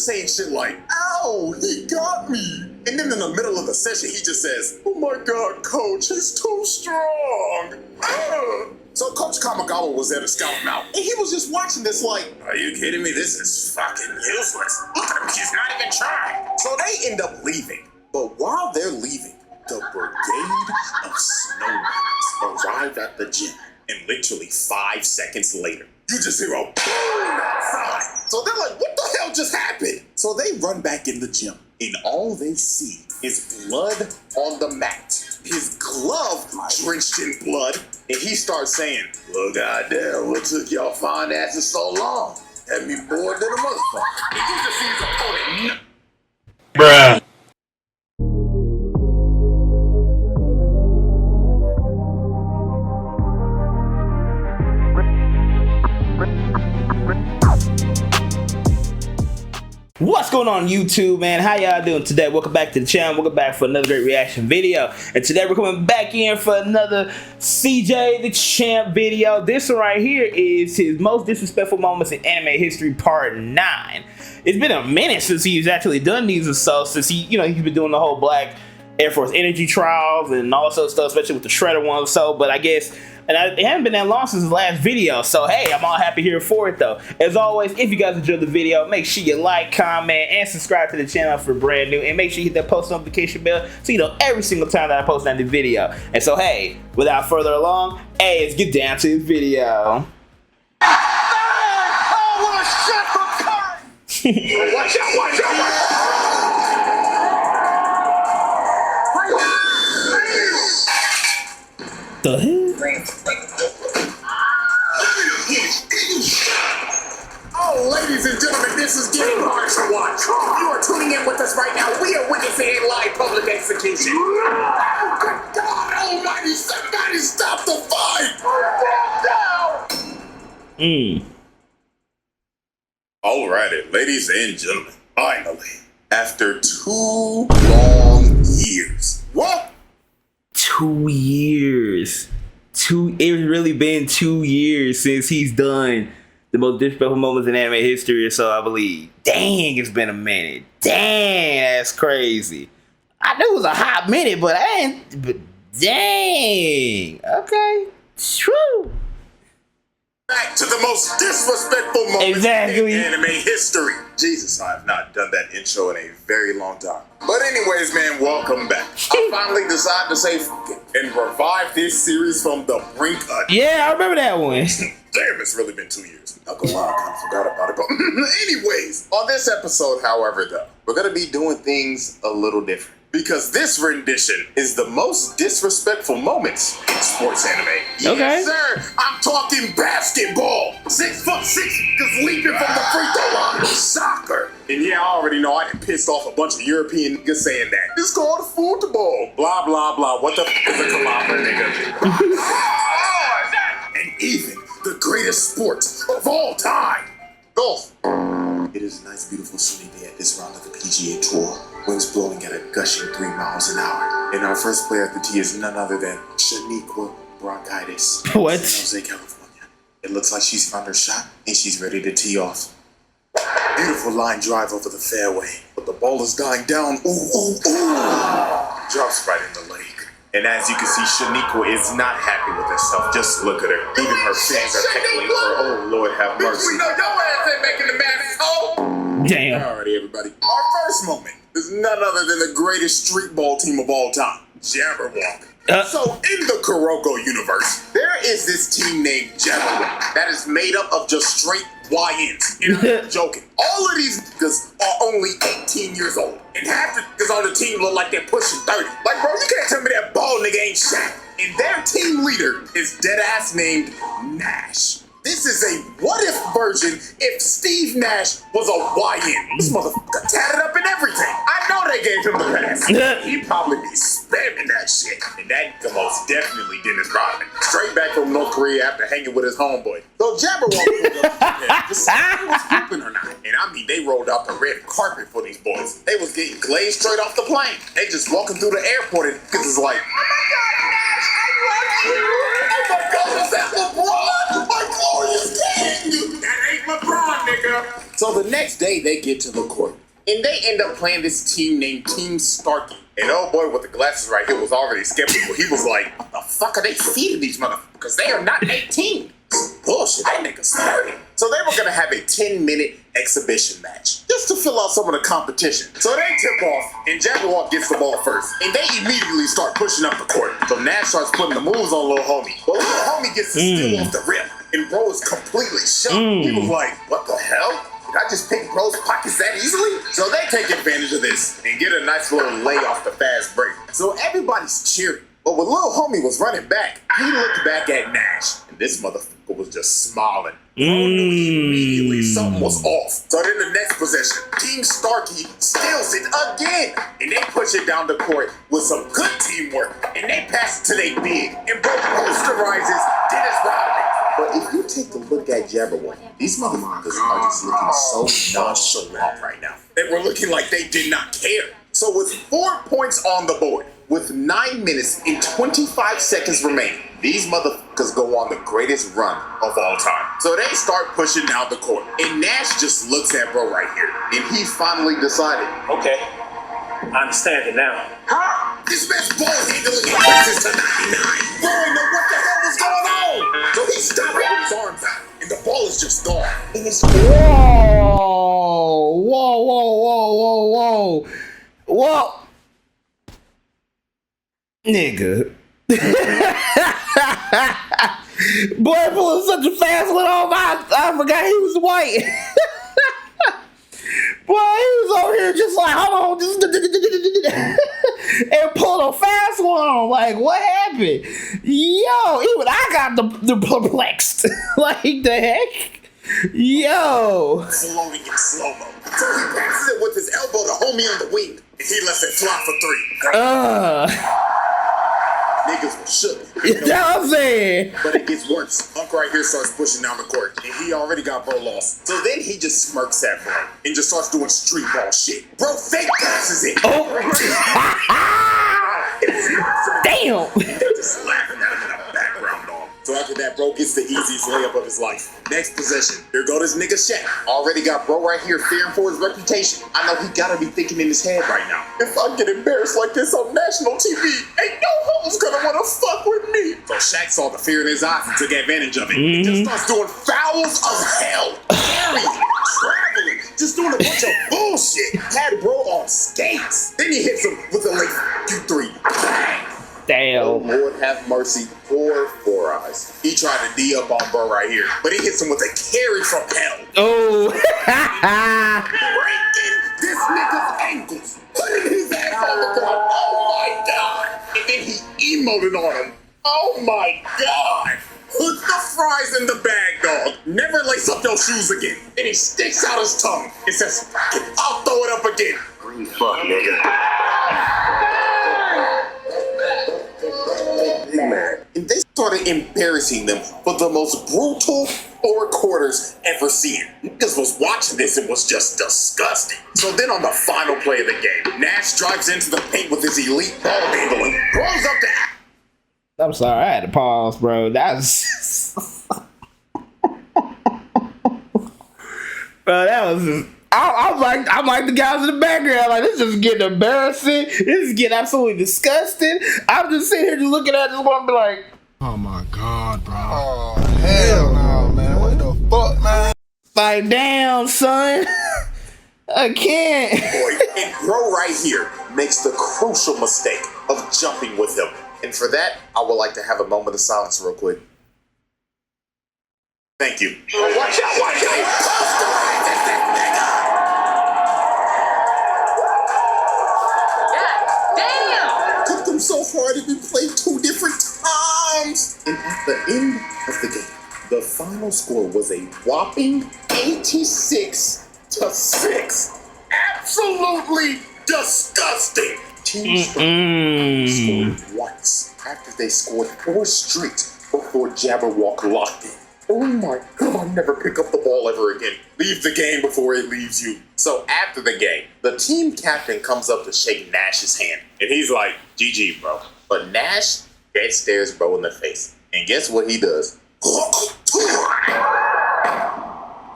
saying shit like, ow, he got me. And then in the middle of the session, he just says, oh my God, coach, he's too strong. So Coach Kamagawa was there to scout him out. And he was just watching this like, are you kidding me? This is fucking useless. Look at him, he's not even trying. So they end up leaving. But while they're leaving, the brigade of snowmen arrived at the gym. And literally 5 seconds later, you just hear a boom outside. So they're like, what the hell just happened? So they run back in the gym, and all they see is blood on the mat. His glove drenched in blood, and he starts saying, well, goddamn, what took y'all fine asses so long? Had me bored than a motherfucker. And you just see his opponent. Bruh. What's going on YouTube, man? How y'all doing today? Welcome back to the channel. Welcome back for another great reaction video. And today we're coming back in for another CJ the Champ video. This one right here is his most disrespectful moments in anime history part 9. It's been a minute since he's actually done these or so, since he's been doing the whole Black Air Force Energy trials and all sorts of stuff, especially with the Shredder one or so. But I guess it hasn't been that long since his last video, so hey, I'm all happy here for it though. As always, if you guys enjoyed the video, make sure you like, comment, and subscribe to the channel for brand new, and make sure you hit that post notification bell so you know every single time that I post a new video. And so hey, without further ado, hey, let's get down to the video. Watch out, watch out, watch out. The hell? Oh, ladies and gentlemen, this is getting hard to watch. You are tuning in with us right now. We are witnessing a live public execution. Oh, good God almighty, somebody stop the fight! Alrighty, ladies and gentlemen, finally, after 2 long years. What? 2 years. It's really been 2 years since he's done the most disrespectful moments in anime history, or so I believe. Dang, it's been a minute. Dang, that's crazy. I knew it was a hot minute, but dang. Okay. True. Back to the most disrespectful moments in anime history. Jesus, I have not done that intro in a very long time. But anyways, man, welcome back. I finally decided to say f it and revive this series from the brink of Yeah, I remember that one. Damn, it's really been 2 years. Not gonna lie, I kind of forgot about it. But anyways, on this episode, however, though, we're gonna be doing things a little different. Because this rendition is the most disrespectful moments in sports anime. Okay. Yes, sir. I'm talking basketball. 6'6", just leaping from the free throw line. Soccer. And yeah, I already know I done pissed off a bunch of European niggas saying that. It's called football. Blah, blah, blah. What the f is a kilometer, nigga? And even the greatest sport of all time, golf. It is a nice, beautiful sunny day at this round of the PGA Tour. Winds blowing at a gushing 3 miles an hour. And our first player at the tee is none other than Shaniqua Bronchitis. What? San Jose, California. It looks like she's found her shot and she's ready to tee off. Beautiful line drive over the fairway, but the ball is dying down. Ooh, ooh, ooh. Drops right in the lake. And as you can see, Shaniqua is not happy with herself. Just look at her. Even her fans are heckling her. Oh, Lord have mercy. We know your ass ain't making the madness, oh! Damn. Alrighty, everybody. Our first moment is none other than the greatest street ball team of all time, Jabberwock. So, in the Kuroko universe, there is this team named Jabberwock that is made up of just straight YNs. And I'm not joking. All of these niggas are only 18 years old. And half the niggas on the team look like they're pushing 30. Like, bro, you can't tell me that bald nigga ain't Shaq. And their team leader is deadass named Nash. This is a what-if version if Steve Nash was a YN. This motherfucker tatted up and everything. I know they gave him the pass. He'd probably be spamming that shit. And that most definitely Dennis Rodman. Straight back from North Korea after hanging with his homeboy. So Jabberwock pulled up to him to see if he was hooping or not. And I mean, they rolled out the red carpet for these boys. They was getting glazed straight off the plane. They just walking through the airport and niggas is like, oh my God, Nash, I love you. Oh my God, is that LeBron? My glorious king! That ain't LeBron, nigga. So the next day they get to the court and they end up playing this team named Team Starkey. And old boy with the glasses right here was already skeptical. He was like, what the fuck are they feeding these motherfuckers? They are not 18. Bullshit, that nigga's 30. So they were gonna have a 10-minute exhibition match just to fill out some of the competition. So they tip off, and Jabberwock gets the ball first, and they immediately start pushing up the court. So Nash starts putting the moves on little homie, but little homie gets the steal off the rim, and bro is completely shocked. He was like, "What the hell? Did I just pick bro's pockets that easily?" So they take advantage of this and get a nice little lay off the fast break. So everybody's cheering. But when little homie was running back, he looked back at Nash, and this motherfucker was just smiling. Bro knew immediately something was off. So then the next possession, Team Starkey steals it again, and they push it down the court with some good teamwork, and they pass it to they big, and bro posterizes Dennis Rodman. But if you take a look at Jabberwock, these motherfuckers are just looking so nonchalant right now. They were looking like they did not care. So with 4 points on the board, with 9 minutes and 25 seconds remaining, these motherfuckers go on the greatest run of all time. So they start pushing down the court, and Nash just looks at bro right here, and he finally decided, okay, I understand it now. huh? This man's ball handling increases to 99. Bro didn't know what the hell was going on. So he stopped with his arms out, and the ball is just gone. And it's Whoa. Nigga. Boy pulling such a fast one off. I forgot he was white. Boy, he was over here just like, hold on, just and pulled a fast one on. Like, what happened? Yo, even I got the perplexed. Like, the heck? Yo. floating in slow-mo. So he passes it with his elbow to homie on the wing, and he lets it fly for 3. Niggas were shook. You know what I'm saying? But it gets worse. Unc right here starts pushing down the court, and he already got bro lost. So then he just smirks at bro and just starts doing street ball shit. Bro fake passes it. Oh. Damn. And they're just laughing at him in the background, dog. So after that, bro gets the easiest layup of his life. Next possession. Here go this nigga Shaq. Already got bro right here fearing for his reputation. I know he gotta be thinking in his head right now, if I get embarrassed like this on national TV, ain't no hoes gonna wanna fuck with me. So Shaq saw the fear in his eyes and took advantage of it. He just starts doing fouls of hell. Carrying, traveling, just doing a bunch of bullshit. Had bro on skates. Then he hits him with a late Q3. Bang! Damn. Oh, Lord have mercy, poor Four Eyes. He tried to D up on bro right here, but he hits him with a carry from hell. Oh. Breaking this nigga's ankles, putting his ass on the ground. Oh my god! And then he emoted on him. Oh my god! Put the fries in the bag, dog. Never lace up your shoes again. And he sticks out his tongue and says, "Fuck it, I'll throw it up again." Green fuck, nigga. And they started embarrassing them for the most brutal 4 quarters ever seen. Niggas was watching this and was just disgusting. So then on the final play of the game, Nash drives into the paint with his elite ball handling, throws up the... I'm sorry, I had to pause, bro. That's... Bro, that was just... I'm like the guys in the background. Like, this is getting embarrassing. This is getting absolutely disgusting. I'm just sitting here just looking at this one and be like, oh my god, bro. Oh, hell no, man. What the fuck, man? like, damn, son. I can't. Boy, and bro right here makes the crucial mistake of jumping with him. And for that, I would like to have a moment of silence real quick. Thank you. Watch out, watch out. So hard to be played 2 different times. And at the end of the game, the final score was a whopping 86-6. Absolutely disgusting. Team scored once after they scored 4 straight before Jabberwock locked in. Oh my god, never pick up the ball ever again. Leave the game before it leaves you. So after the game, the team captain comes up to shake Nash's hand. And he's like, GG, bro. But Nash dead stares bro in the face. And guess what he does?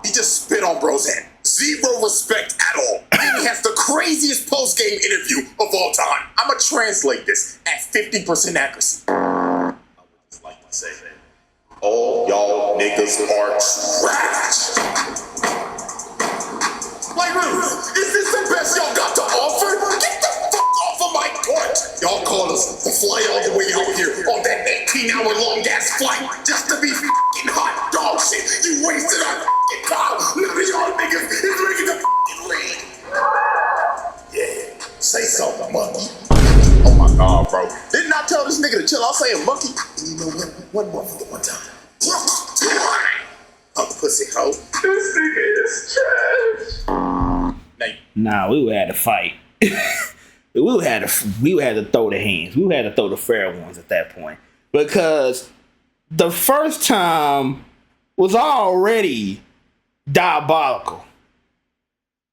He just spit on bro's head. Zero respect at all. And he has the craziest post-game interview of all time. I'ma translate this at 50% accuracy. I would just like to say that all y'all niggas are trash. Like, really, is this the best y'all got to offer? Get the fuck off of my court! Y'all called us to fly all the way out here on that 18-hour long ass flight just to be fucking hot dog shit. You wasted our fucking time. None of y'all niggas is making the fucking league. Yeah, say something, monkey. Oh my god, bro. Didn't I tell this nigga to chill? I'll say a monkey. And you know what? One motherfucker one time. Up pussy hoe. This nigga is trash. Nah, we would have to fight. we would have to throw the hands. We would have to throw the fair ones at that point. Because the first time was already diabolical.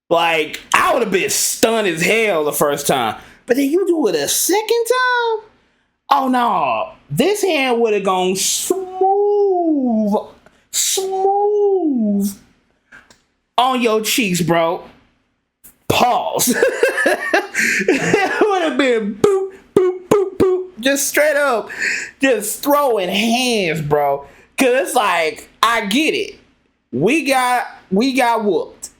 Like, I would have been stunned as hell the first time. But then you do it a second time? Oh no. This hand would have gone smooth on your cheeks, bro. Pause. It would have been boop, boop, boop, boop. Just straight up. Just throwing hands, bro. Cause it's like, I get it. We got whooped.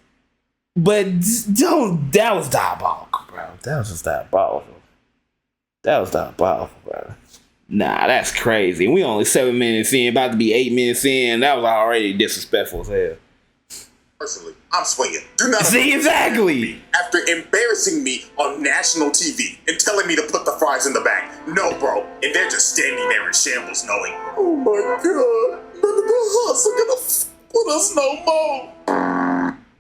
But that was diabolical, bro. That was just diabolical. That was diabolical, bro. Nah, that's crazy. We only 7 minutes in, about to be 8 minutes in. That was already disrespectful as hell. Personally, I'm swinging. Do not see exactly after embarrassing me on national TV and telling me to put the fries in the bag. No, bro. And they're just standing there in shambles, knowing, oh my god, none of the Huts are gonna f with us no more.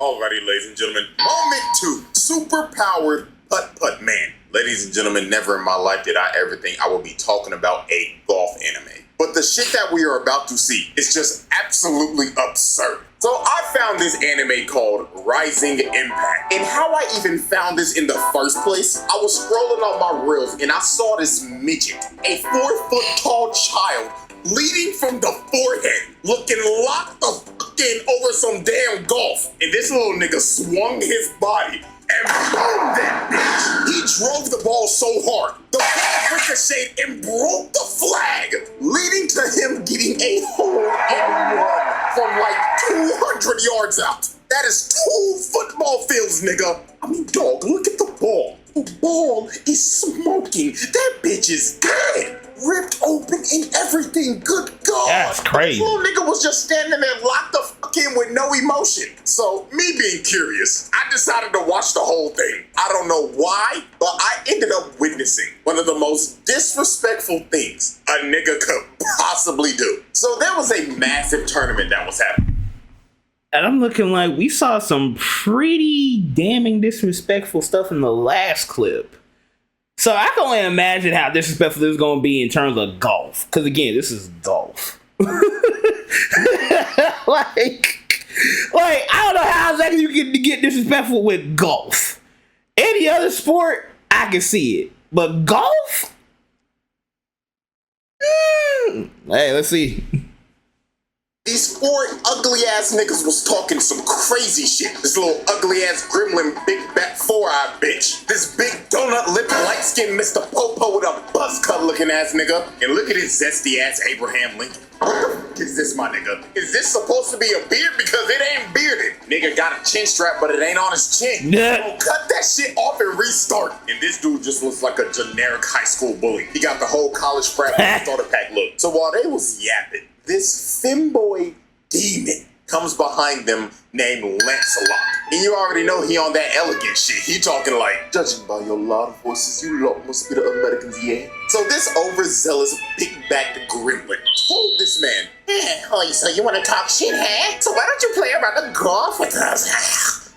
Alrighty, ladies and gentlemen. Moment 2. Super-powered putt-putt man. Ladies and gentlemen, never in my life did I ever think I would be talking about a golf anime. But the shit that we are about to see is just absolutely absurd. So I found this anime called Rising Impact. And how I even found this in the first place, I was scrolling on my reels and I saw this midget, a 4-foot tall child, leading from the forehead, looking locked the fuck in over some damn golf. And this little nigga swung his body and boom that bitch. He drove the ball so hard, the ball ricocheted and broke the flag, leading to him getting a hole in one from like 200 yards out. That is 2 football fields, nigga. I mean, dog, look at the ball. The ball is smoking. That bitch is dead. Ripped open and everything. Good God. That's crazy. This little nigga was just standing there locked the fuck in with no emotion. So, me being curious, I decided to watch the whole thing. I don't know why, but I ended up witnessing one of the most disrespectful things a nigga could possibly do. So, there was a massive tournament that was happening. And I'm looking like we saw some pretty damning disrespectful stuff in the last clip. So I can only imagine how disrespectful this is going to be in terms of golf. Because again, this is golf. like, I don't know how exactly you can get disrespectful with golf. Any other sport, I can see it. But golf? Hey, let's see. These 4 ugly-ass niggas was talking some crazy shit. This little ugly-ass gremlin, big back 4-eye bitch. This big donut-lipped, light-skinned Mr. Popo with a buzz-cut-looking ass nigga. And look at his zesty-ass Abraham Lincoln. What the fuck is this, my nigga? Is this supposed to be a beard? Because it ain't bearded. Nigga got a chin strap, but it ain't on his chin. So cut that shit off and restart. And this dude just looks like a generic high school bully. He got the whole college frat starter pack look. So while they was yapping, this femboy demon comes behind them named Lancelot. And you already know he on that elegant shit. He talking like, judging by your loud voices, you lot must be the Americans, yeah? So this overzealous, big-backed gremlin told this man, oh, so you want to talk shit, huh? So why don't you play around the golf with us?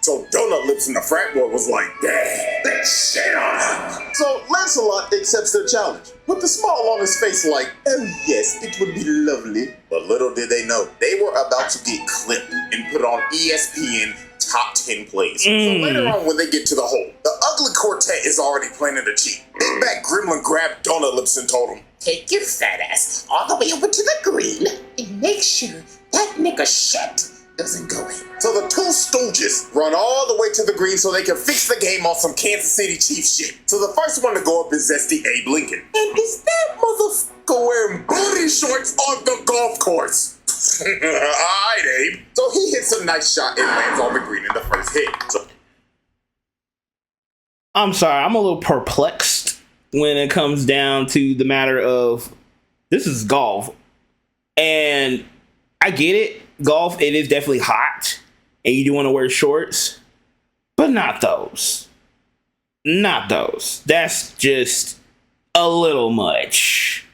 So Donut Lips in the frat boy was like, damn, let's shit on him. So Lancelot accepts their challenge with a smile on his face like, oh yes, it would be lovely. But little did they know, they were about to get clipped and put on ESPN top 10 plays. So later on when they get to the hole, the ugly quartet is already planning to cheat. Big Back Gremlin grabbed Donut Lips and told him, take your fat ass all the way over to the green and make sure that nigga shut doesn't go in. So the two stooges run all the way to the green so they can fix the game on some Kansas City Chiefs shit. So the first one to go up is Zesty Abe Lincoln. And is that motherfucker wearing booty shorts on the golf course? Alright, Abe. So he hits a nice shot and lands on the green in the first hit. So I'm sorry, I'm a little perplexed when it comes down to the matter of this is golf. And I get it. Golf, it is definitely hot. And you do want to wear shorts. But not those. Not those. That's just a little much.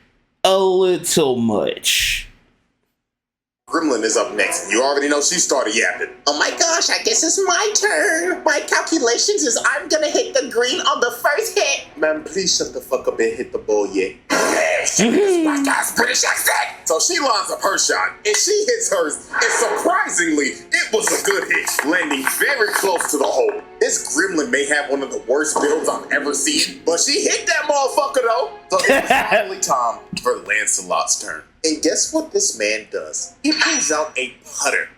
A little much. Gremlin is up next. You already know she started yapping. Oh my gosh, I guess it's my turn. My calculations is I'm gonna hit the green on the first hit. Man, please shut the fuck up and hit the ball yet. My guy's British accent. So she lines up her shot and she hits hers. And surprisingly, it was a good hit, landing very close to the hole. This gremlin may have one of the worst builds I've ever seen, but she hit that motherfucker though. So it's finally time for Lancelot's turn. And guess what this man does? He pulls out a putter.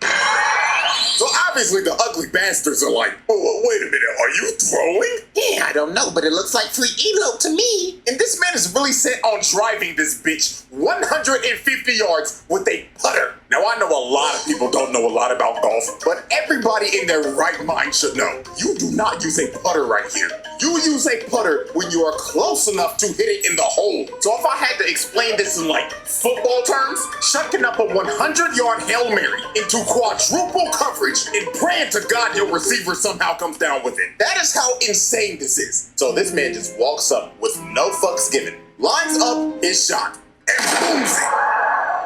So obviously the ugly bastards are like, oh, wait a minute, are you throwing? Yeah, I don't know, but it looks like free elo to me. And this man is really set on driving this bitch 150 yards with a putter. Now I know a lot of people don't know a lot about golf, but everybody in their right mind should know. You do not use a putter right here. You use a putter when you are close enough to hit it in the hole. So if I had to explain this in like football terms, chucking up a 100-yard Hail Mary into quadruple coverage and praying to God your receiver somehow comes down with it. That is how insane this is. So this man just walks up with no fucks given, lines up his shot, and booms it.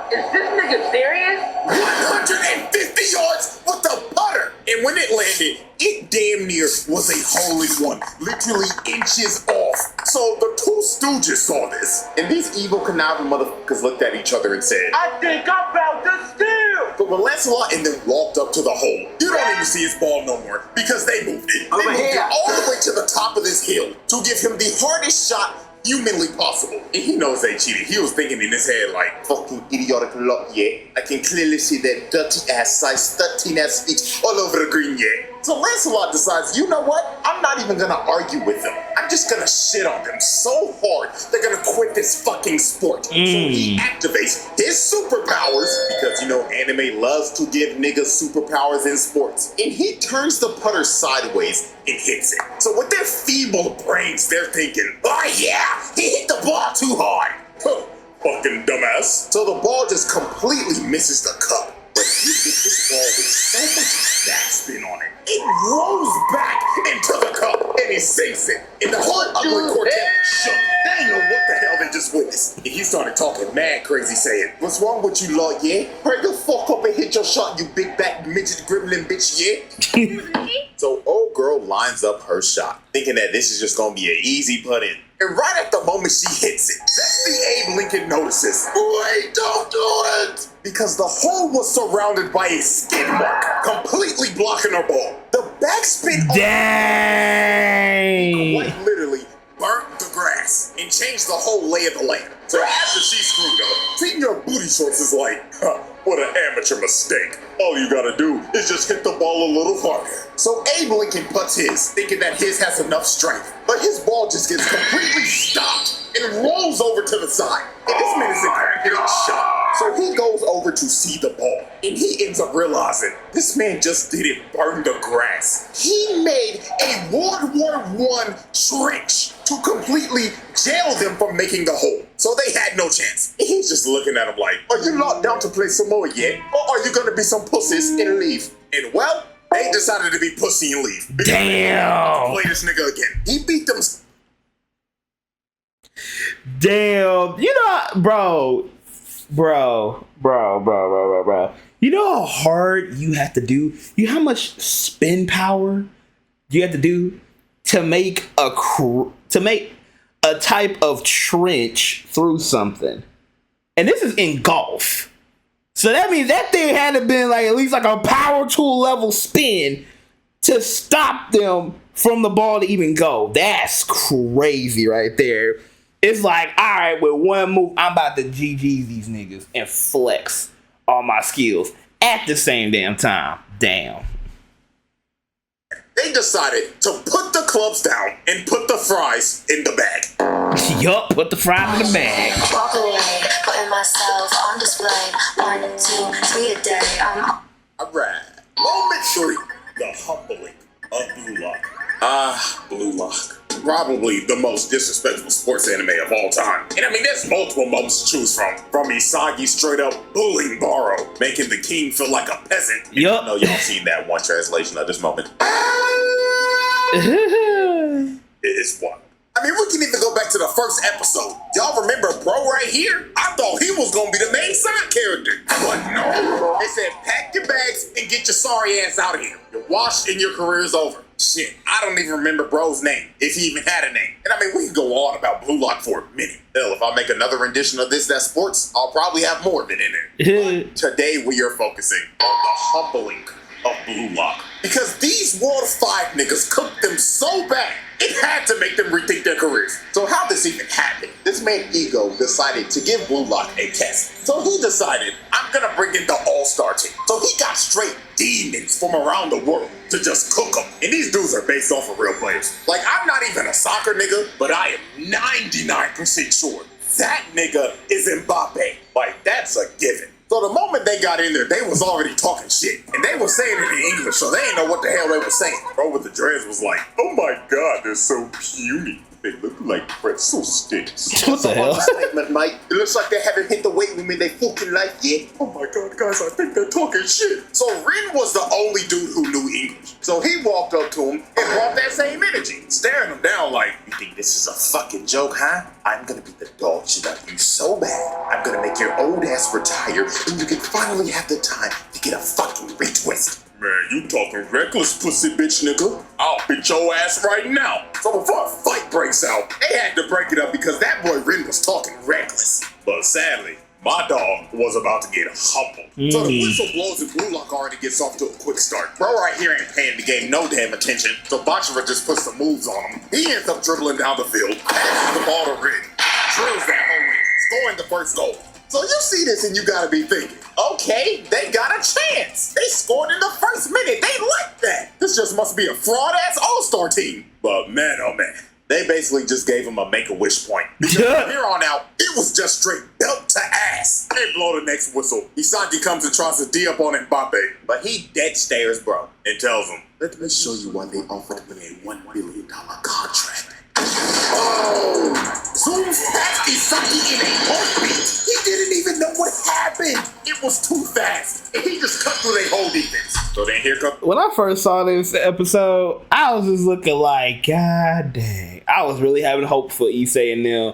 Is this nigga serious? 150 yards with the putter. And when it landed, it damn near was a hole in one, literally inches off. So the two stooges saw this, and these evil conniving motherfuckers looked at each other and said, I think I'm about to steal! but when Lancelot and them walked up to the hole, you don't even see his ball no more because they moved it. They moved it all the way to the top of this hill to give him the hardest shot humanly possible. And he knows they cheated. He was thinking in his head like, fucking idiotic lot, yeah. I can clearly see their dirty ass size 13 ass feet all over the green, yeah. So Lancelot decides, you know what? I'm not even gonna argue with them. I'm just gonna shit on them so hard they're gonna quit this fucking sport. So he activates his superpowers, because you know anime loves to give niggas superpowers in sports. And he turns the putter sideways and hits it. So with their feeble brains, they're thinking, oh yeah, he hit the ball too hard. Huh, fucking dumbass. So the ball just completely misses the cup. But he hit this ball with so much backspin on it. It rolls back into the cup and he sinks it. And the whole ugly quartet shook. They didn't know what the hell they just witnessed. And he started talking mad crazy, saying, what's wrong with you, Lord, yeah? Hurry the fuck up and hit your shot, you big back midget gremlin bitch, yeah? So old girl lines up her shot, thinking that this is just gonna be an easy putt in. And right at the moment she hits it, Zesty Abe Lincoln notices, wait, don't do it! Because the hole was surrounded by a skid mark, completely blocking her ball. The backspin quite literally burnt the grass and changed the whole lay of the land. So after she screwed up, seeing your booty shorts is like, huh, what an amateur mistake. All you gotta do is just hit the ball a little farther. So Abe Lincoln puts his, thinking that his has enough strength. But his ball just gets completely stopped and rolls over to the side. And this man is in complete shock. So he goes over to see the ball. And he ends up realizing this man just didn't burn the grass. He made a World War I trench to completely jail them from making the hole. So they had no chance. And he's just looking at him like, are you locked down to play some more yet? Or are you gonna be some pussies and leave? And well, they decided to be pussy and leave. Damn. Play this nigga again. He beat them. Damn. You know, bro. You know how hard you have to do? You know how much spin power you have to do to make a type of trench through something? And this is in golf. So that means that thing had to been like at least like a power tool level spin to stop them from the ball to even go. That's crazy right there. It's like, all right, with one move, I'm about to GG these niggas and flex all my skills. at the same damn time. Damn. They decided to put the clubs down and put the fries in the bag. Yup, put the fries in the bag. Walk away, putting myself on display. 1, 2, 3 a day. Alright. Moment 3. The humbling of Blue Lock. Blue Lock. Probably the most disrespectful sports anime of all time. And I mean, there's multiple moments to choose from. From Isagi straight up bullying Baro, making the king feel like a peasant. Yup. I know y'all seen that one translation of this moment. It's one. I mean, we can even go back to the first episode. Y'all remember bro right here? I thought he was gonna be the main side character. But no. They said, pack your bags and get your sorry ass out of here. You're washed and your career is over. Shit, I don't even remember bro's name, if he even had a name. And I mean, we can go on about Blue Lock for a minute. Hell, if I make another rendition of this that's sports, I'll probably have more of it in there. But today we are focusing on the humbling of Blue Lock. Because these World of 5 niggas cooked them so bad, it had to make them rethink their careers. So how this even happened? This man Ego decided to give Blue Lock a test. So he decided, I'm gonna bring in the all-star team. So he got straight demons from around the world to just cook them. And these dudes are based off of real players. Like, I'm not even a soccer nigga, but I am 99% sure that nigga is Mbappe. Like, that's a given. So the moment they got in there, they was already talking shit. And they were saying it in English, so they didn't know what the hell they were saying. Bro with the dreads was like, oh my god, they're so puny. They look like pretzel sticks. What the hell? Statement, Mike. It looks like they haven't hit the weight room in their fucking life yet. Oh my god, guys, I think they're talking shit. So Rin was the only dude who knew English. So he walked up to him and brought that same energy, staring him down like, you think this is a fucking joke, huh? I'm gonna beat the dog shit out of you so bad. I'm gonna make your old ass retire and you can finally have the time to get a fucking retwist. Man, you talking reckless, pussy bitch nigga. I'll beat your ass right now. So before a fight breaks out, they had to break it up because that boy Rin was talking reckless. But sadly, my dog was about to get humbled. So the whistle blows and Blue Lock already gets off to a quick start. Bro right here ain't paying the game no damn attention, so Bachira just puts some moves on him. He ends up dribbling down the field, passes the ball to Rin, drills that home in, scoring the first goal. So you see this and you gotta be thinking, okay, they got a chance. They scored in the first minute. They like that. This just must be a fraud-ass all-star team. But man, oh man, they basically just gave him a make-a-wish point. Because from here on out, it was just straight belt to ass. They blow the next whistle. Isagi comes and tries to D up on Mbappe, but he dead stares bro and tells him, let me show you why they offered me a $1 billion contract. Oh, zoom past Isagi in a heartbeat. He didn't even know what happened. It was too fast, and he just cut through their whole defense. So then here comes. When I first saw this episode, I was just looking like, God dang. I was really having hope for Issei and them.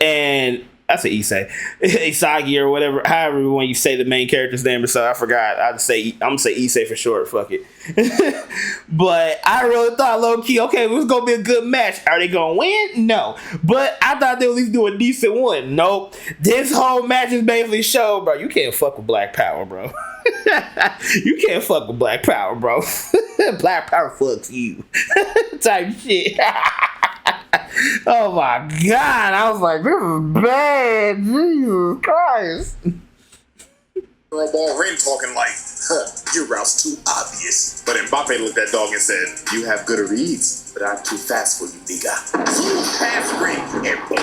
And I say Issei, Isagi or whatever, however when you say the main character's name or so, I forgot. I'm gonna say Issei for short. Fuck it. But I really thought low key, okay, it was gonna be a good match. Are they gonna win? No. But I thought they would at least do a decent one. Nope. This whole match is basically show, bro. You can't fuck with Black Power, bro. You can't fuck with Black Power, bro. Black Power fucks you. Type shit. Oh my god, I was like, this is bad. Jesus Christ. Girl ball Rin talking like, your route's too obvious. But Mbappe looked at dog and said, you have good reads, but I'm too fast for you, nigga. Zoom past Rin and boom,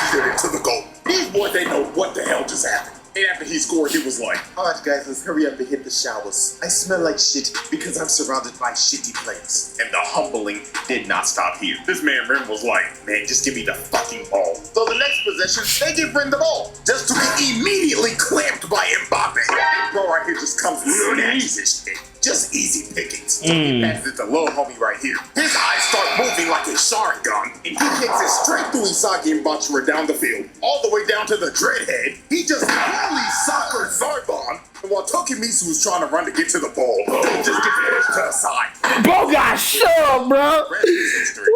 straight into the goal. These boys, they know what the hell just happened. And after he scored, he was like, alright guys, let's hurry up and hit the showers. I smell like shit because I'm surrounded by shitty players. And the humbling did not stop here. This man Rin was like, man, just give me the fucking ball. So the next possession, they give Rin the ball. Just to be immediately clamped by Mbappe. And bro right here just comes and snatches his shit. Just easy pickings. So he passes it to little homie right here. His eyes start moving like a Sharingan, and he kicks it straight through Isagi and Bachira down the field, all the way down to the dreadhead. He just fully soccer Zarbon, and while Tokimitsu was trying to run to get to the ball, they just get pushed to the side. Bro got shoved, bro. Woo!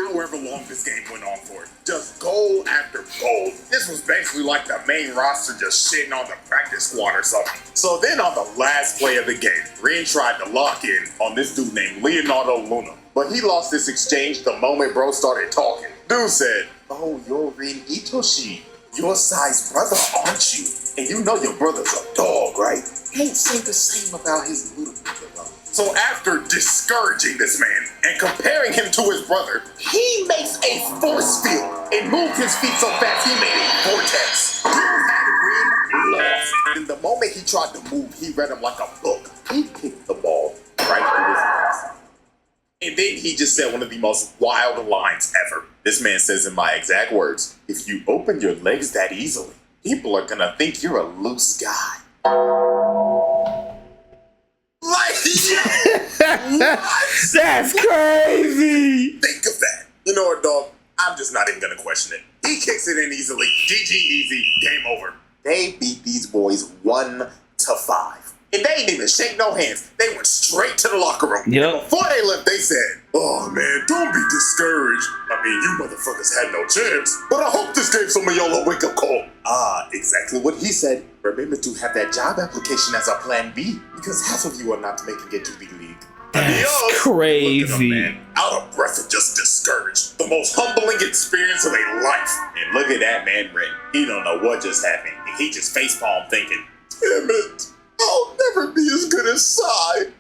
However long this game went on for, just goal after goal. This was basically like the main roster just shitting on the practice squad or something. So then on the last play of the game, Rin tried to lock in on this dude named Leonardo Luna. But he lost this exchange the moment bro started talking. Dude said, oh, you're Rin Itoshi. Your size brother, aren't you? And you know your brother's a dog, right? Ain't say the same about his little brother, though. So after discouraging this man and comparing him to his brother, he makes a force field and moved his feet so fast he made a vortex. Dude had Ren lost. And the moment he tried to move, he read him like a book. He kicked the ball right through his legs. And then he just said one of the most wild lines ever. This man says in my exact words, "If you open your legs that easily, people are gonna think you're a loose guy." Like, what? That's crazy. Think of that. You know what, dog? I'm just not even gonna question it. He kicks it in easily. GG easy. Game over. They beat these boys 1-5. And they didn't even shake no hands. They went straight to the locker room. Yep. And before they left, they said, "Oh man, don't be discouraged. I mean, you motherfuckers had no chance. But I hope this gave some of y'all a wake-up call." Ah, exactly what he said. Remember to have that job application as a plan B, because half of you are not making it to the league. That's crazy. Look at him, man. Out of breath and just discouraged. The most humbling experience of a life. And look at that man, Ren. He don't know what just happened. And he just facepalm thinking, "Damn it, I'll never be as good as Sai."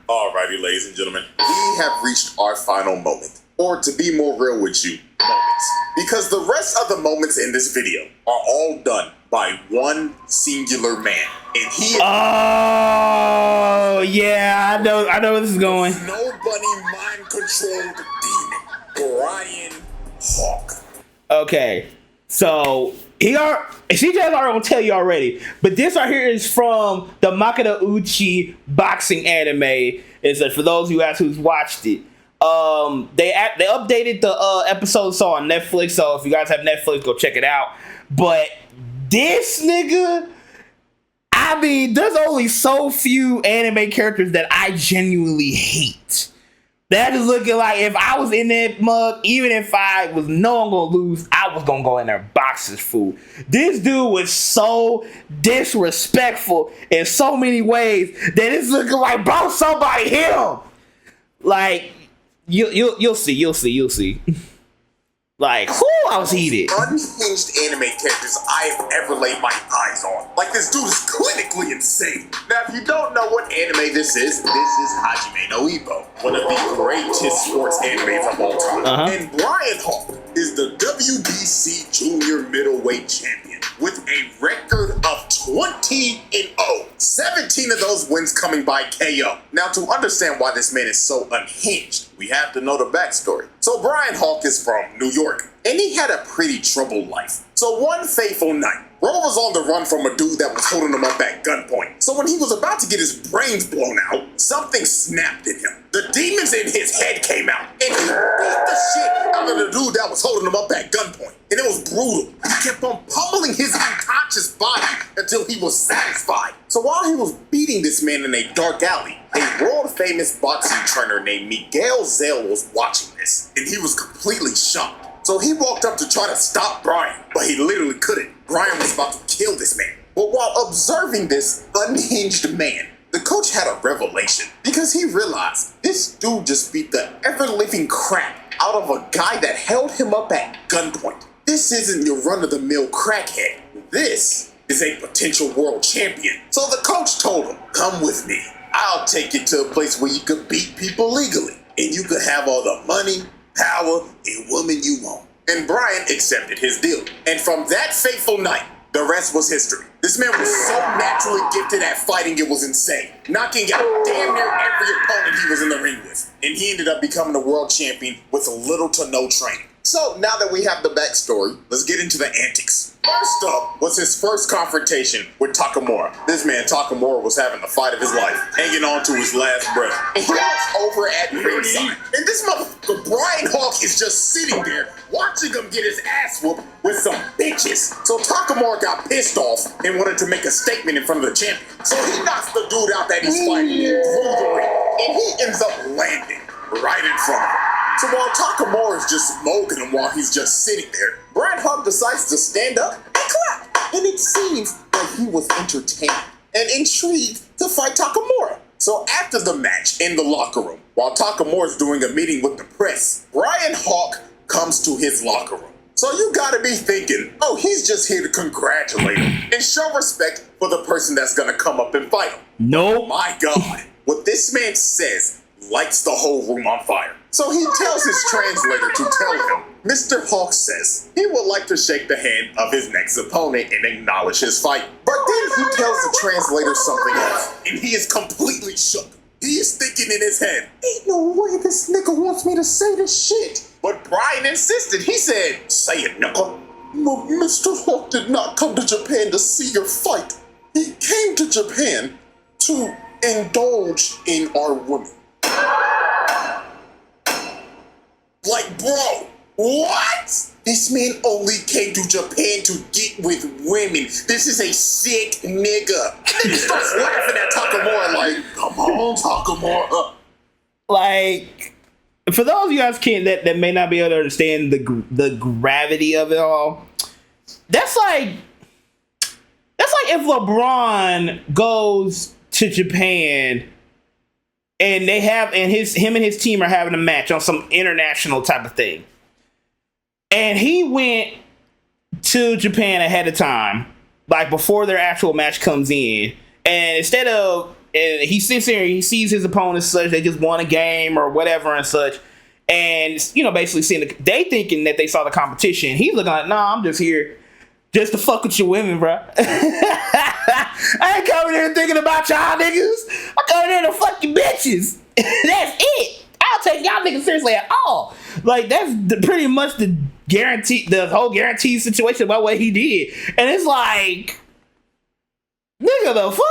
Alrighty, ladies and gentlemen, we have reached our final moment. Or to be more real with you, moments. Because the rest of the moments in this video are all done by one singular man. And he is Oh yeah, I know where this is going. nobody mind-controlled demon, Brian Hawk. Okay, so CJ's already gonna tell you already, but this right here is from the Makata Uchi boxing anime. Is that for those of you guys who's watched it? They updated the episode, so on Netflix. So if you guys have Netflix, go check it out. But this nigga, I mean, there's only so few anime characters that I genuinely hate. That is looking like if I was in that mug, even if I was known gonna lose, I was gonna go in there box his food. This dude was so disrespectful in so many ways that it's looking like, bro, somebody hit him. Like, you'll see. Like, who I was heated. Unhinged anime characters I have ever laid my eyes on. Like, this dude is clinically insane. Now, if you don't know what anime this is Hajime no Ippo, one of the greatest sports animes of all time. And Brian Hawk is the WBC Junior Middleweight Champion with a record of 20-0. 17 of those wins coming by KO. Now, to understand why this man is so unhinged, we have to know the backstory. So Brian Hawk is from New York, and he had a pretty troubled life. So one fateful night, Bro was on the run from a dude that was holding him up at gunpoint. So when he was about to get his brains blown out, something snapped in him. The demons in his head came out, and he beat the shit out of the dude that was holding him up at gunpoint. And it was brutal. He kept on pummeling his unconscious body until he was satisfied. So while he was beating this man in a dark alley, a world-famous boxing trainer named Miguel Zell was watching this, and he was completely shocked. So he walked up to try to stop Brian, but he literally couldn't. Brian was about to kill this man. But while observing this unhinged man, the coach had a revelation, because he realized this dude just beat the ever-living crap out of a guy that held him up at gunpoint. This isn't your run-of-the-mill crackhead. This is a potential world champion. So the coach told him, "Come with me. I'll take you to a place where you could beat people legally, and you could have all the money, power, and woman you want." And Brian accepted his deal. And from that fateful night, the rest was history. This man was so naturally gifted at fighting, it was insane. Knocking out damn near every opponent he was in the ring with. And he ended up becoming a world champion with little to no training. So now that we have the backstory, let's get into the antics. First up was his first confrontation with Takamura. This man, Takamura, was having the fight of his life, hanging on to his last breath. And he was over at ringside. And this motherfucker, Brian Hawk, is just sitting there watching him get his ass whooped with some bitches. So Takamura got pissed off and wanted to make a statement in front of the champion. So he knocks the dude out that he's fighting through the ring. And he ends up landing right in front of him. So while Takamura is just smoking him while he's just sitting there, Brian Hawk decides to stand up and clap. And it seems like he was entertained and intrigued to fight Takamura. So after the match in the locker room, while Takamura is doing a meeting with the press, Brian Hawk comes to his locker room. So you gotta be thinking, oh, he's just here to congratulate him and show respect for the person that's gonna come up and fight him. Nope. My God, what this man says lights the whole room on fire. So he tells his translator to tell him, Mr. Hawk says he would like to shake the hand of his next opponent and acknowledge his fight. But then he tells the translator something else, and he is completely shook. He is thinking in his head, ain't no way this nigga wants me to say this shit. But Brian insisted. He said, say it, nigga. Mr. Hawk did not come to Japan to see your fight. He came to Japan to indulge in our women. Like, bro, what? This man only came to Japan to get with women. This is a sick nigga. And then he starts laughing at Takamura like, come on, Takamura. Like, for those of you guys that may not be able to understand the gravity of it all, that's like if LeBron goes to Japan and him and his team are having a match on some international type of thing, and he went to Japan ahead of time, like before their actual match comes in, and instead of he sits there, he sees his opponents such they just won a game or whatever and such, and basically seeing they thinking that they saw the competition. He's looking like, nah, I'm just here just to fuck with your women, bro. I ain't coming here thinking about y'all niggas. I'm coming here to fuck your bitches. That's it. I don't take y'all niggas seriously at all. Like, that's pretty much the whole guarantee situation about what he did. And it's like, nigga, the fuck?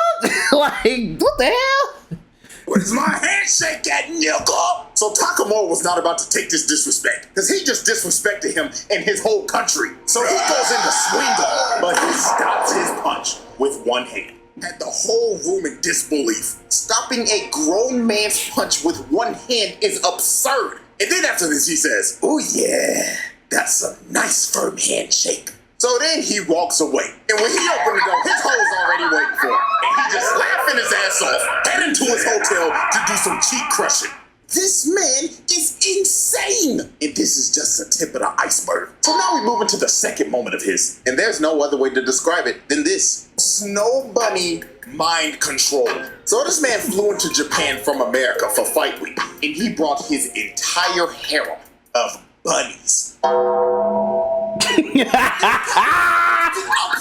Like, what the hell? Where's my handshake at, nigga? So Takamura was not about to take this disrespect, because he just disrespected him and his whole country. So he goes into swing, but he stops his punch with one hand. Had the whole room in disbelief. Stopping a grown man's punch with one hand is absurd. And then after this, he says, oh yeah, that's a nice firm handshake. So then he walks away. And when he opened the door, his hoe's already waiting for him. And he just laughing his ass off, heading to his hotel to do some cheek crushing. This man is insane. And this is just the tip of the iceberg. So now we move into the second moment of his. And there's no other way to describe it than this. Snow Bunny mind control. So this man flew into Japan from America for Fight Week. And he brought his entire harem of bunnies. Up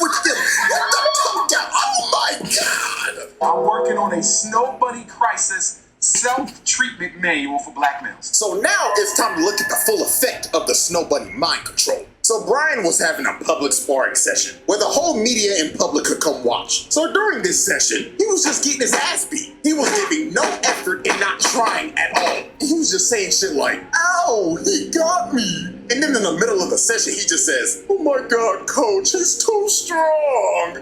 with them. Let them tongue down. Oh my God. I'm working on a Snow Bunny crisis self-treatment manual for black males. So now it's time to look at the full effect of the Snow Bunny mind control. So Brian was having a public sparring session where the whole media and public could come watch. So during this session, he was just getting his ass beat. He was giving no effort and not trying at all. He was just saying shit like, ow, he got me. And then in the middle of the session, he just says, oh my God, coach, he's too strong.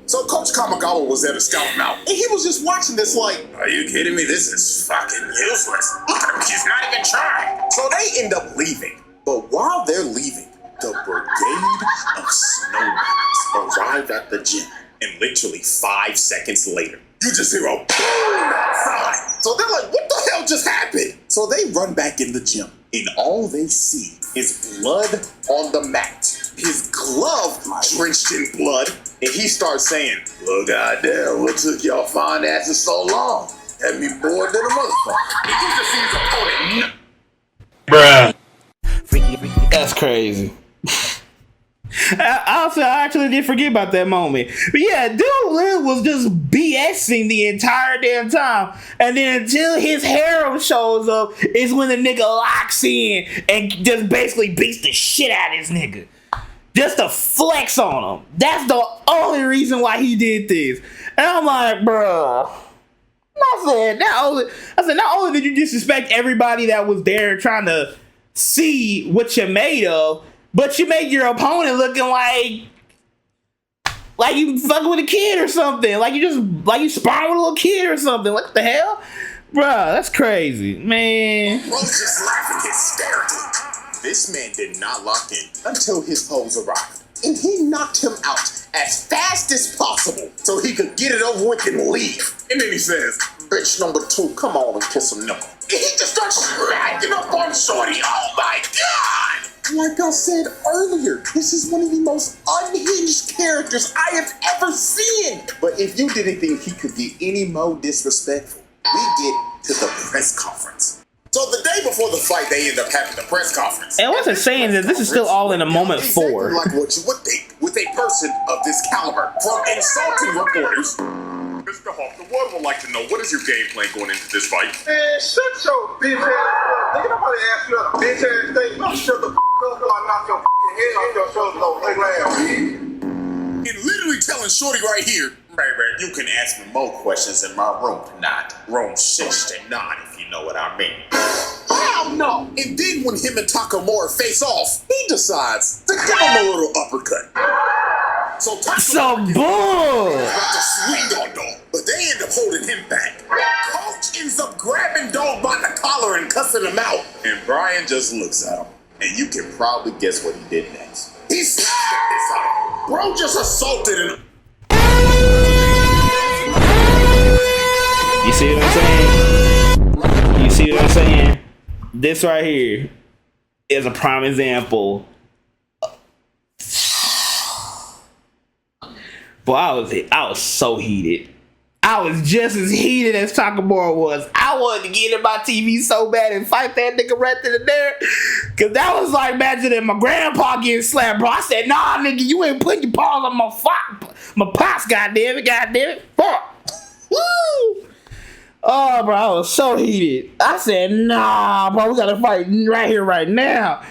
So Coach Kamigawa was there to scout him out. And he was just watching this like, are you kidding me? This is fucking useless. Look at him, he's not even trying. So they end up leaving. But while they're leaving, the brigade of snow bunnies arrive at the gym. And literally 5 seconds later, you just hear a boom outside. So they're like, what the hell just happened? So they run back in the gym. And all they see is blood on the mat. His glove drenched in blood. And he starts saying, well, goddamn, what took y'all fine asses so long? Had me bored than a motherfucker. And you just see his opponent. Bruh. That's crazy. I actually did forget about that moment. But yeah, dude was just BSing the entire damn time. And then until his harem shows up is when the nigga locks in and just basically beats the shit out of this nigga. Just to flex on him. That's the only reason why he did this. And I'm like, bro. I said, not only did you disrespect everybody that was there trying to see what you're made of, but you made your opponent looking like you fucking with a kid or something. Like you sparring with a little kid or something. What the hell? Bruh, that's crazy, man. Bro's just laughing hysterically. This man did not lock in until his hoes arrived. And he knocked him out as fast as possible so he could get it over with and leave. And then he says, bitch number 2, come on and kiss some nipple. And he just starts smacking up on Shorty. Oh my God! Like I said earlier, this is one of the most unhinged characters I have ever seen. But if you didn't think he could get any more disrespectful, we get to the press conference. So the day before the fight, they end up having the press conference. And what's it saying that this is still all in a moment exactly for? like what you would think with a person of this caliber. From insulting reporters. Mr. Hawk, the world would like to know, what is your game plan going into this fight? Man, shut your bitch ass up. Nigga, nobody asked you a bitch ass thing. No, shut the up or I knock your head off your shoulder, little nigga ass. And literally telling Shorty right here, baby, you can ask me more questions in my room tonight. Room 69, if you know what I mean. Hell no! And then when him and Takamura face off, he decides to give him a little uppercut. So Takamura bull! about to swing on Dog, but they end up holding him back. Coach ends up grabbing Dog by the collar and cussing him out. And Brian just looks at him. And you can probably guess what he did next. He slapped this out. Bro just assaulted him. You see what I'm saying? You see what I'm saying? This right here is a prime example. Boy, I was so heated. I was just as heated as Takamura was. I wanted to get in my TV so bad and fight that nigga right then and there. Cause that was like imagining my grandpa getting slapped, bro. I said, nah, nigga, you ain't putting your paws on my pops, goddammit. Fuck. Woo! Oh, bro, I was so heated. I said, nah, bro, we gotta fight right here, right now.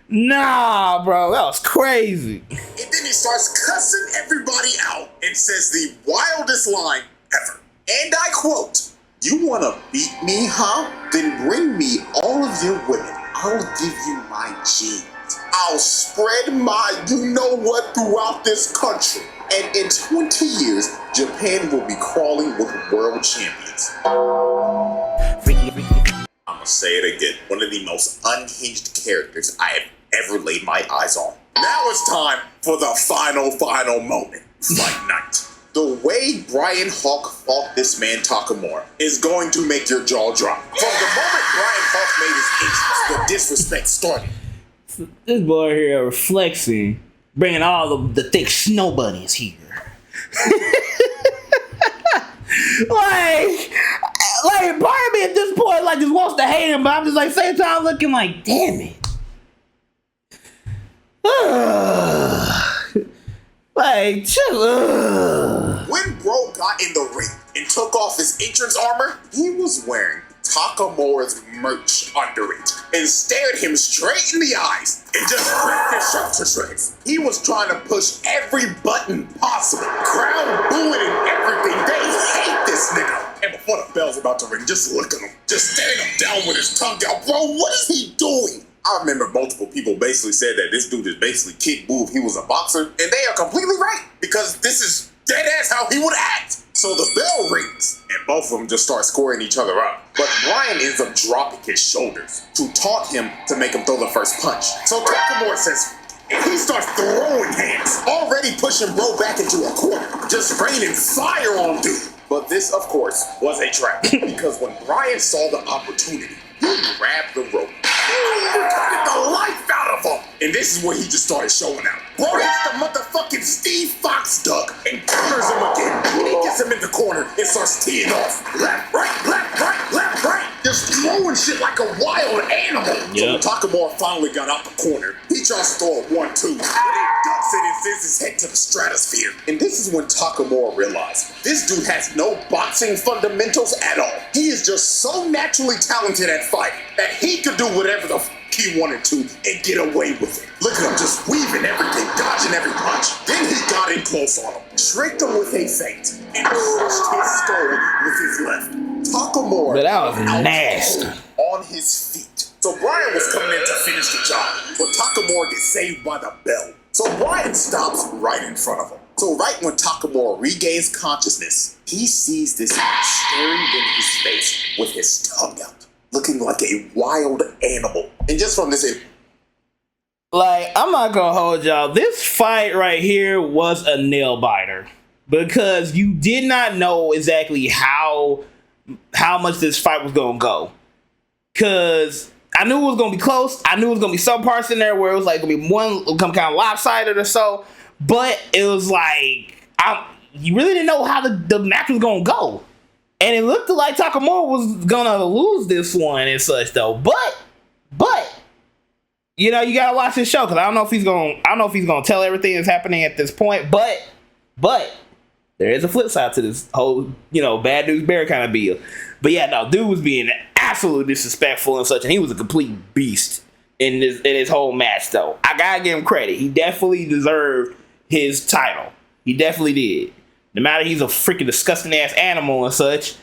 Nah, bro, that was crazy. And then he starts cussing everybody out and says the wildest line ever. And I quote, "You wanna beat me, huh? Then bring me all of your women. I'll give you my genes. I'll spread my you-know-what throughout this country. And in 20 years, Japan will be crawling with world champions." I'm gonna say it again. One of the most unhinged characters I have ever laid my eyes on. Now it's time for the final moment. Fight night. The way Brian Hawk fought this man Takamura is going to make your jaw drop. From the moment Brian Hawk made his entrance, the disrespect started. This boy here flexing, bringing all the thick snow bunnies here. like part of me at this point like just wants to hate him, but I'm just like same time looking like, damn it. Like, When Bro got in the ring and took off his entrance armor, he was wearing Takamura's merch under it and stared him straight in the eyes and just ripped his shirt to shreds. He was trying to push every button possible, crowd booing and everything. They hate this nigga. And before the bell's about to ring, just look at him, just staring him down with his tongue out. Bro, what is he doing? I remember multiple people basically said that this dude is basically Kid Buu if he was a boxer, and they are completely right, because this is dead ass how he would act. So the bell rings, and both of them just start squaring each other up. But Brian ends up dropping his shoulders to taunt him to make him throw the first punch. So Takamura says, and he starts throwing hands, already pushing Bro back into a corner, just raining fire on dude. But this, of course, was a trap, because when Brian saw the opportunity, he grabbed the rope, uppercutted the life out of him. And this is where he just started showing out. Bro hits the motherfucking Steve Fox duck and counters him again. He gets him in the corner and starts teeing off. Left, right, left, right, left, right. Just throwing shit like a wild animal. Yep. So when Takamura finally got out the corner, he tries to throw a 1-2. But he ducks it and sends his head to the stratosphere. And this is when Takamura realized this dude has no boxing fundamentals at all. He is just so naturally talented at fighting that he could do whatever the he wanted to and get away with it. Look at him just weaving everything, dodging every punch. Then he got in close on him, tricked him with a feint, and crushed his skull with his left. Takamura but that was nasty. On his feet. So Brian was coming in to finish the job, but Takamura gets saved by the bell. So Brian stops right in front of him. So right when Takamura regains consciousness, he sees this man staring in his face with his tongue out, looking like a wild animal. And just from this, like, I'm not gonna hold y'all. This fight right here was a nail biter because you did not know exactly how much this fight was gonna go. Cause I knew it was gonna be close. I knew it was gonna be some parts in there where it was like gonna be one come kind of lopsided or so. But it was like you really didn't know how the match was gonna go, and it looked like Takamura was gonna lose this one and such though. But you know, you gotta watch this show because I don't know if he's gonna tell everything that's happening at this point. But there is a flip side to this whole, you know, bad news bear kind of deal. But yeah, no, dude was being absolutely disrespectful and such, and he was a complete beast in his whole match though. I gotta give him credit. He definitely deserved his title. He definitely did. No matter he's a freaking disgusting ass animal and such,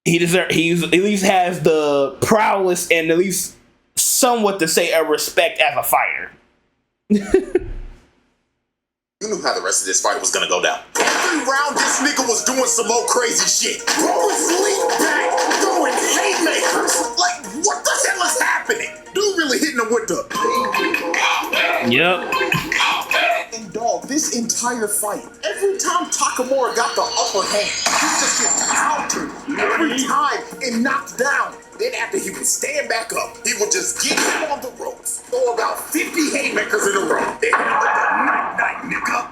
he at least has the prowess and at least somewhat to say a respect as a fighter. You knew how the rest of this fight was gonna go down. Every round, this nigga was doing some old crazy shit. Bro was leaning back, throwing haymakers. Like, what the hell is happening? Dude really hitting him with the... Yep. And dog, this entire fight, every time Takamura got the upper hand, he just get countered every time and knocked down. Then after he would stand back up, he would just get him on the ropes, throw about 50 haymakers in a row. Then night, nigga.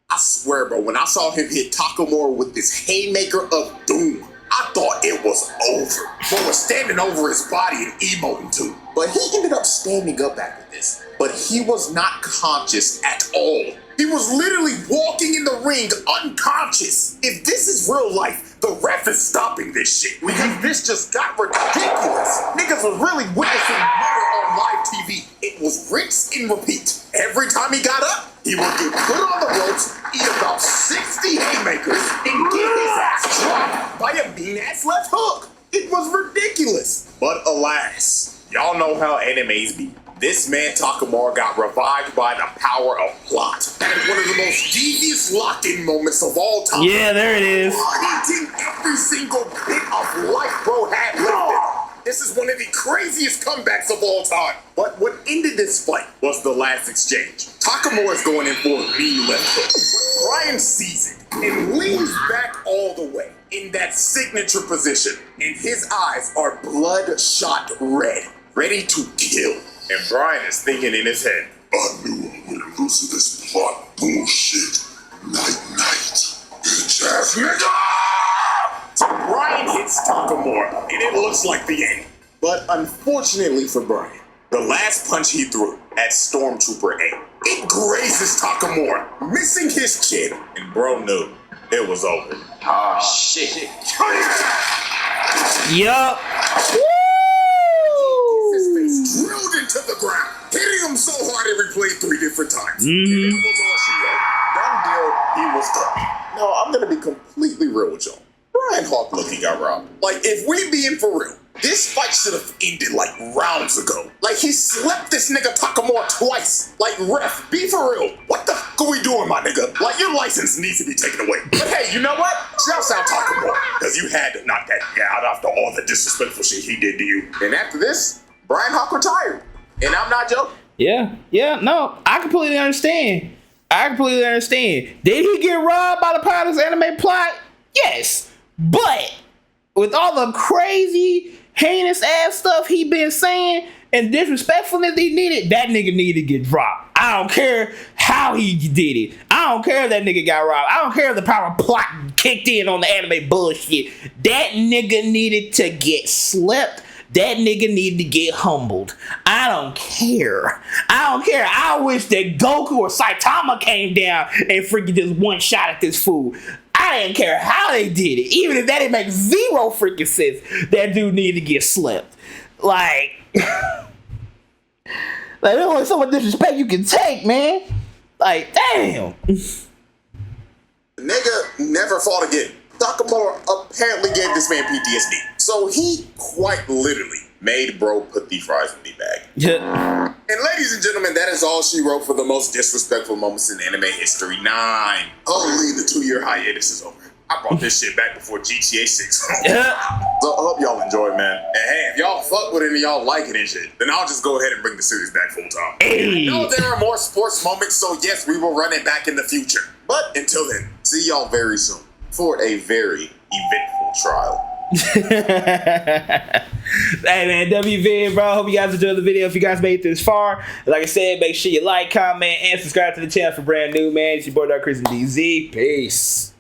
I swear, bro, when I saw him hit Takamura with this haymaker of doom, I thought it was over. Bro was standing over his body and emoting too. But he ended up standing up after this. But he was not conscious at all. He was literally walking in the ring unconscious. If this is real life, the ref is stopping this shit because this just got ridiculous. Niggas was really witnessing murder on live TV. It was rinse and repeat. Every time he got up, he would get put on the ropes, eat about 60 haymakers, and get his ass dropped by a mean-ass left hook. It was ridiculous. But alas, y'all know how animes be. This man Takamura got revived by the power of plot. That is one of the most devious lock-in moments of all time. Yeah, there it is. Eating every single bit of life bro had left. This is one of the craziest comebacks of all time. But what ended this fight was the last exchange. Takamura is going in for a mean left hook. But Bryan sees it and leans back all the way in that signature position. And his eyes are bloodshot red, ready to kill. And Bryan is thinking in his head, I knew I wouldn't lose to this plot bullshit. Night. Bitch ass nigga! So Bryan hits Takamura, and it looks like the end. But unfortunately for Bryan, the last punch he threw at Stormtrooper 8, it grazes Takamura, missing his chin. And bro knew it was over. Shit. Yup. His face drilled into the ground, hitting him so hard it replayed 3 different times. And it was all she wrote. Done deal, he was done. No, I'm gonna be completely real with y'all. Bryan Hawk Loki got robbed. Like, if we being for real, this fight should have ended like rounds ago. Like, he slept this nigga Takamura twice. Like, ref, be for real. What the fuck are we doing, my nigga? Like, your license needs to be taken away. But hey, you know what? Shouts out Takamura, because you had to knock that guy out after all the disrespectful shit he did to you. And after this, Bryan Hawk retired. And I'm not joking. Yeah, no, I completely understand. Did he get robbed by the Pirates anime plot? Yes. But with all the crazy, heinous ass stuff he been saying and disrespectfulness he needed, that nigga needed to get dropped. I don't care how he did it. I don't care if that nigga got robbed. I don't care if the power plot kicked in on the anime bullshit. That nigga needed to get slept. That nigga needed to get humbled. I don't care. I wish that Goku or Saitama came down and freaking just one shot at this fool. I didn't care how they did it. Even if that didn't make zero freaking sense, that dude needed to get slept. Like there's only so much disrespect you can take, man. Like, damn. Nigga never fought again. Takamura apparently gave this man PTSD. So he quite literally made bro put the fries in the bag. Yeah. And ladies and gentlemen, that is all she wrote for the most disrespectful moments in anime history. 9. Holy, the 2-year hiatus is over. I brought this shit back before GTA 6. Yeah. So I hope y'all enjoy, man. And hey, if y'all fuck with it and y'all like it and shit, then I'll just go ahead and bring the series back full time. Hey. I know there are more sports moments, so yes, we will run it back in the future. But until then, see y'all very soon for a very eventful trial. Hey man, WVN, bro. Hope you guys enjoyed the video. If you guys made it this far, like I said, make sure you like, comment, and subscribe to the channel for brand new, man. It's your boy Dark Chris and DZ. Peace.